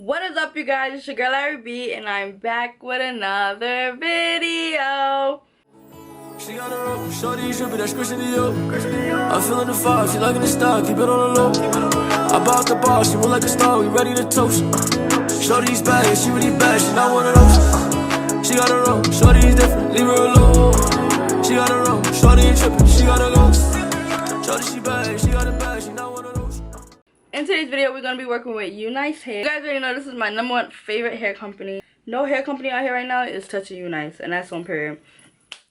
What is up, you guys? It's your girl ARIE, and I'm back with another video. She got her up, shorty, should be that squishy to you. I'm feeling the vibe, she liking the style, keep it on the low. I bought the bar, she look like a star, we ready to toast. Shorty's bad, she really bad, she not one of those. She got her own, shorty's different, leave her alone. She got her own, shorty ain't tripping, she got her ghost. Shorty, she bad, she got it bad, she not one of those. In today's video, we're going to be working with Unice Hair. You guys already know this is my #1 favorite hair company. No hair company out here right now is touching Unice, and that's on period.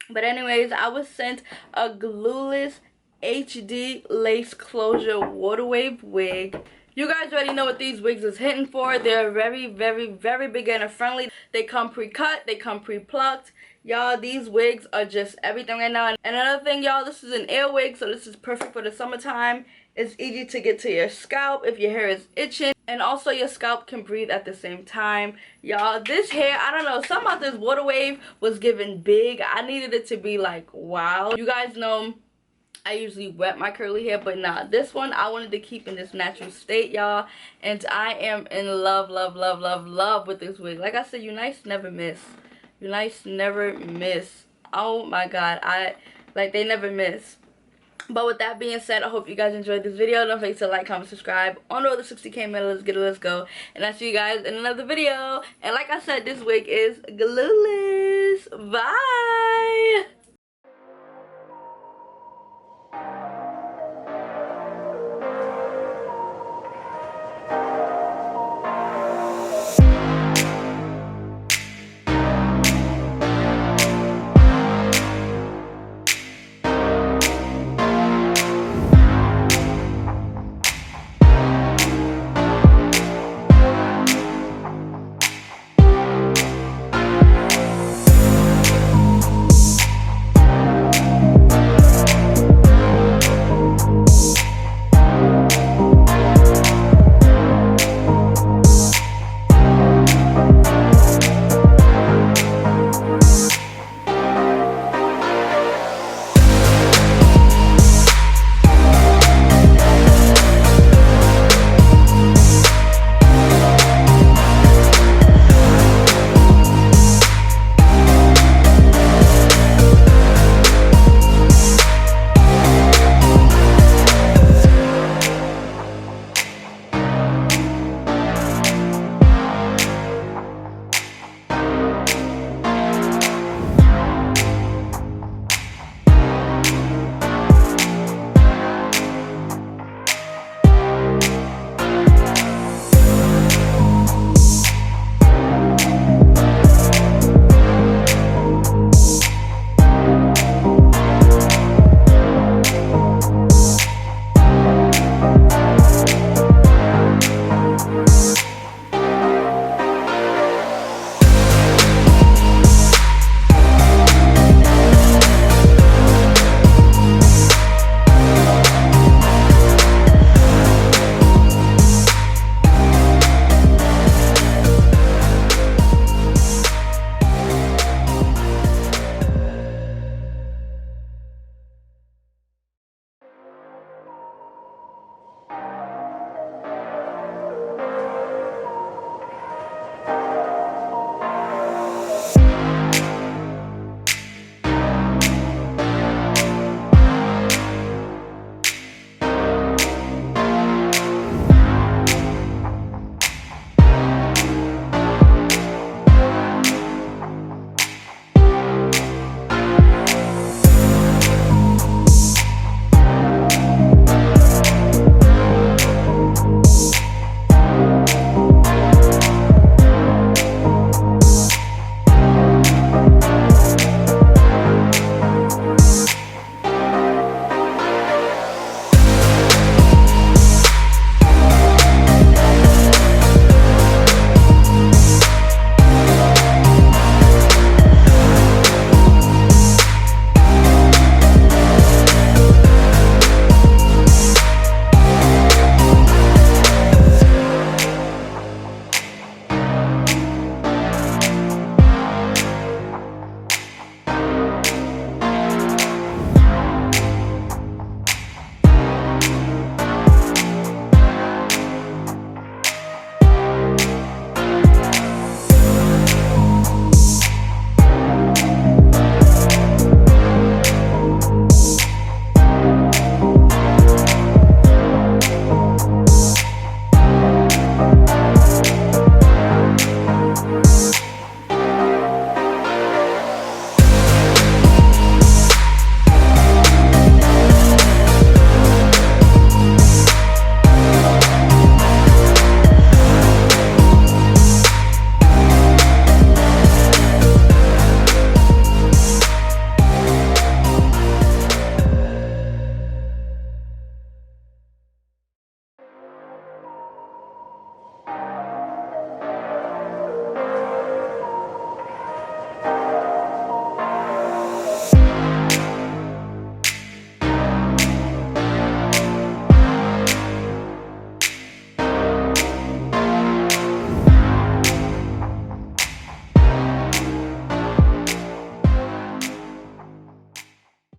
But anyways, I was sent a Glueless HD lace closure water wave wig. You guys already know what these wigs is hitting for. They're very beginner friendly. They come pre-cut, they come pre-plucked. Y'all, these wigs are just everything right now. And another thing, y'all, this is an air wig, so this is perfect for the summertime. It's easy to get to your scalp if your hair is itching, and also your scalp can breathe at the same time. Y'all, this hair, I don't know, something about this water wave was giving big. I needed it to be like wow. You guys know I usually wet my curly hair, but nah, this one I wanted to keep in this natural state, y'all, and I am in love with this wig. Like I said, Unice never miss. Unice never miss. Oh my god, they never miss. But with that being said, I hope you guys enjoyed this video. Don't forget to like, comment, subscribe. On the road to 60K, man. Let's get it, let's go. And I'll see you guys in another video. And like I said, this wig is glueless. Bye.